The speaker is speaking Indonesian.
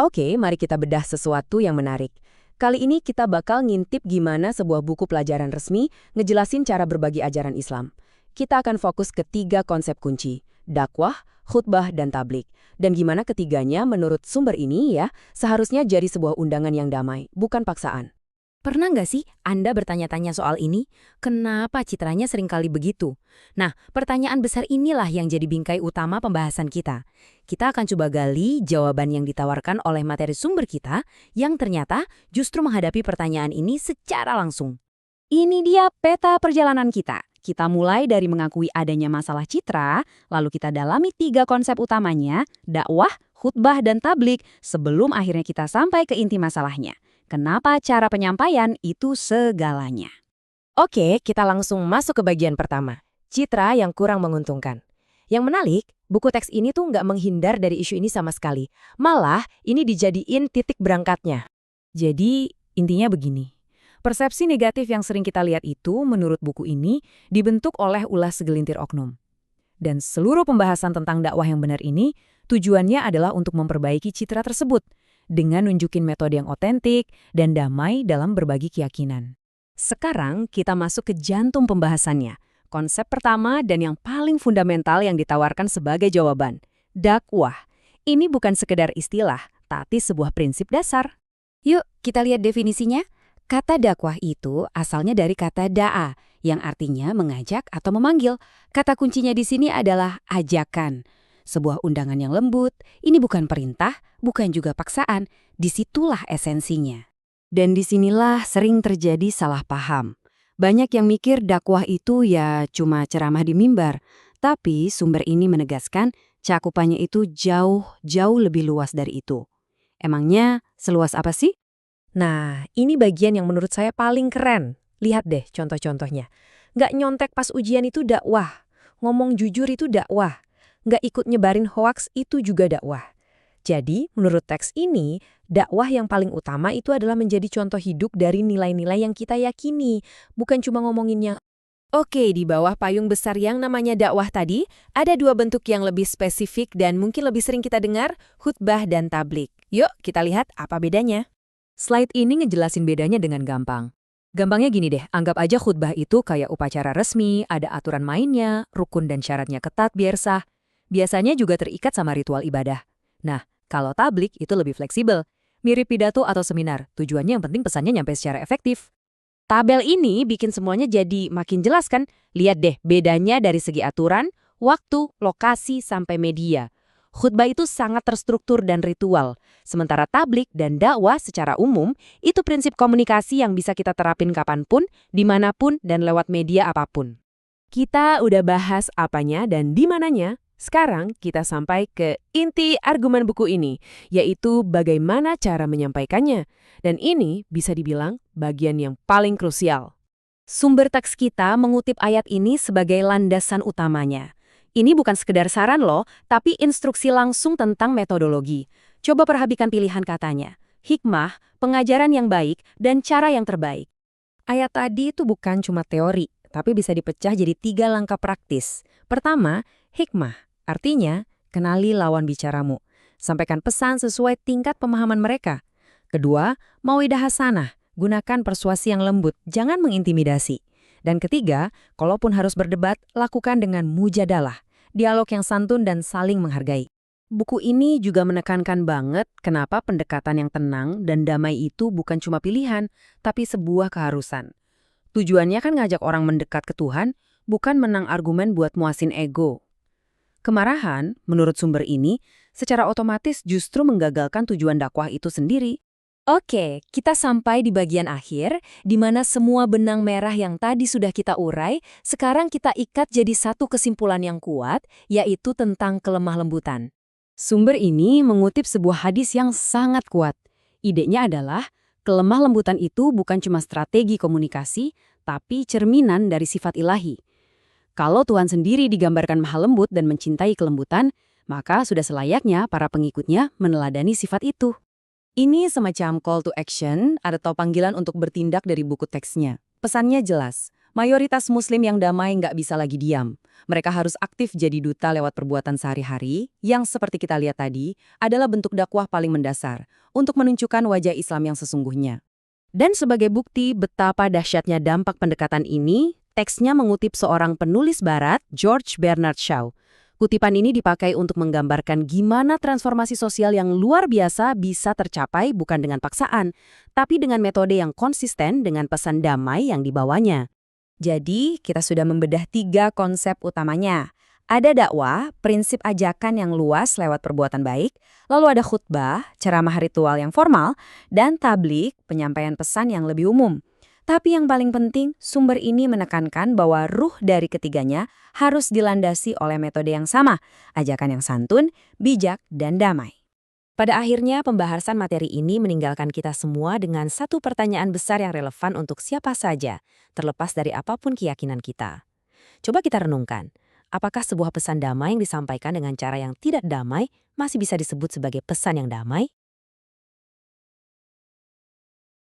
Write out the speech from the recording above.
Oke, mari kita bedah sesuatu yang menarik. Kali ini kita bakal ngintip gimana sebuah buku pelajaran resmi ngejelasin cara berbagi ajaran Islam. Kita akan fokus ke 3 konsep kunci, dakwah, khutbah, dan tablik. Dan gimana ketiganya menurut sumber ini ya, seharusnya jadi sebuah undangan yang damai, bukan paksaan. Pernah nggak sih Anda bertanya-tanya soal ini? Kenapa citranya seringkali begitu? Nah, pertanyaan besar inilah yang jadi bingkai utama pembahasan kita. Kita akan coba gali jawaban yang ditawarkan oleh materi sumber kita yang ternyata justru menghadapi pertanyaan ini secara langsung. Ini dia peta perjalanan kita. Kita mulai dari mengakui adanya masalah citra, lalu kita dalami 3 konsep utamanya, dakwah, khutbah, dan tablik, sebelum akhirnya kita sampai ke inti masalahnya. Kenapa cara penyampaian itu segalanya? Oke, kita langsung masuk ke bagian pertama, citra yang kurang menguntungkan. Yang menarik, buku teks ini tuh nggak menghindar dari isu ini sama sekali. Malah, ini dijadiin titik berangkatnya. Jadi, intinya begini. Persepsi negatif yang sering kita lihat itu, menurut buku ini, dibentuk oleh ulah segelintir oknum. Dan seluruh pembahasan tentang dakwah yang benar ini, tujuannya adalah untuk memperbaiki citra tersebut, dengan nunjukin metode yang otentik dan damai dalam berbagi keyakinan. Sekarang kita masuk ke jantung pembahasannya. Konsep pertama dan yang paling fundamental yang ditawarkan sebagai jawaban, dakwah. Ini bukan sekedar istilah, tapi sebuah prinsip dasar. Yuk, kita lihat definisinya. Kata dakwah itu asalnya dari kata da'a, yang artinya mengajak atau memanggil. Kata kuncinya di sini adalah ajakan. Sebuah undangan yang lembut, ini bukan perintah, bukan juga paksaan, disitulah esensinya. Dan disinilah sering terjadi salah paham. Banyak yang mikir dakwah itu ya cuma ceramah di mimbar, tapi sumber ini menegaskan cakupannya itu jauh lebih luas dari itu. Emangnya seluas apa sih? Nah, ini bagian yang menurut saya paling keren. Lihat deh contoh-contohnya. Nggak nyontek pas ujian itu dakwah. Ngomong jujur itu dakwah. Nggak ikut nyebarin hoaks itu juga dakwah. Jadi, menurut teks ini, dakwah yang paling utama itu adalah menjadi contoh hidup dari nilai-nilai yang kita yakini, bukan cuma ngomonginnya. Oke, di bawah payung besar yang namanya dakwah tadi, ada 2 bentuk yang lebih spesifik dan mungkin lebih sering kita dengar, khutbah dan tablik. Yuk, kita lihat apa bedanya. Slide ini ngejelasin bedanya dengan gampang. Gampangnya gini deh, anggap aja khutbah itu kayak upacara resmi, ada aturan mainnya, rukun dan syaratnya ketat biar sah. Biasanya juga terikat sama ritual ibadah. Nah, kalau tablik itu lebih fleksibel. Mirip pidato atau seminar, tujuannya yang penting pesannya nyampe secara efektif. Tabel ini bikin semuanya jadi makin jelas kan? Lihat deh bedanya dari segi aturan, waktu, lokasi, sampai media. Khutbah itu sangat terstruktur dan ritual. Sementara tablik dan dakwah secara umum, itu prinsip komunikasi yang bisa kita terapin kapanpun, dimanapun, dan lewat media apapun. Kita udah bahas apanya dan di mananya. Sekarang kita sampai ke inti argumen buku ini, yaitu bagaimana cara menyampaikannya. Dan ini bisa dibilang bagian yang paling krusial. Sumber teks kita mengutip ayat ini sebagai landasan utamanya. Ini bukan sekedar saran loh, tapi instruksi langsung tentang metodologi. Coba perhatikan pilihan katanya. Hikmah, pengajaran yang baik, dan cara yang terbaik. Ayat tadi itu bukan cuma teori, tapi bisa dipecah jadi 3 langkah praktis. Pertama, hikmah. Artinya, kenali lawan bicaramu. Sampaikan pesan sesuai tingkat pemahaman mereka. Kedua, mawidah hasanah. Gunakan persuasi yang lembut, jangan mengintimidasi. Dan ketiga, kalaupun harus berdebat, lakukan dengan mujadalah. Dialog yang santun dan saling menghargai. Buku ini juga menekankan banget kenapa pendekatan yang tenang dan damai itu bukan cuma pilihan, tapi sebuah keharusan. Tujuannya kan ngajak orang mendekat ke Tuhan, bukan menang argumen buat muasin ego. Kemarahan, menurut sumber ini, secara otomatis justru menggagalkan tujuan dakwah itu sendiri. Oke, kita sampai di bagian akhir, di mana semua benang merah yang tadi sudah kita urai, sekarang kita ikat jadi satu kesimpulan yang kuat, yaitu tentang kelemah lembutan. Sumber ini mengutip sebuah hadis yang sangat kuat. Idenya adalah, kelemah lembutan itu bukan cuma strategi komunikasi, tapi cerminan dari sifat ilahi. Kalau Tuhan sendiri digambarkan maha lembut dan mencintai kelembutan, maka sudah selayaknya para pengikutnya meneladani sifat itu. Ini semacam call to action atau panggilan untuk bertindak dari buku teksnya. Pesannya jelas, Mayoritas Muslim yang damai nggak bisa lagi diam. Mereka harus aktif jadi duta lewat perbuatan sehari-hari, yang seperti kita lihat tadi, adalah bentuk dakwah paling mendasar untuk menunjukkan wajah Islam yang sesungguhnya. Dan sebagai bukti betapa dahsyatnya dampak pendekatan ini, teksnya mengutip seorang penulis barat, George Bernard Shaw. Kutipan ini dipakai untuk menggambarkan gimana transformasi sosial yang luar biasa bisa tercapai bukan dengan paksaan, tapi dengan metode yang konsisten dengan pesan damai yang dibawanya. Jadi, kita sudah membedah 3 konsep utamanya. Ada dakwah, prinsip ajakan yang luas lewat perbuatan baik, lalu ada khutbah, ceramah ritual yang formal, dan tablik, penyampaian pesan yang lebih umum. Tapi yang paling penting, sumber ini menekankan bahwa ruh dari ketiganya harus dilandasi oleh metode yang sama, ajakan yang santun, bijak, dan damai. Pada akhirnya, pembahasan materi ini meninggalkan kita semua dengan satu pertanyaan besar yang relevan untuk siapa saja, terlepas dari apapun keyakinan kita. Coba kita renungkan, apakah sebuah pesan damai yang disampaikan dengan cara yang tidak damai masih bisa disebut sebagai pesan yang damai?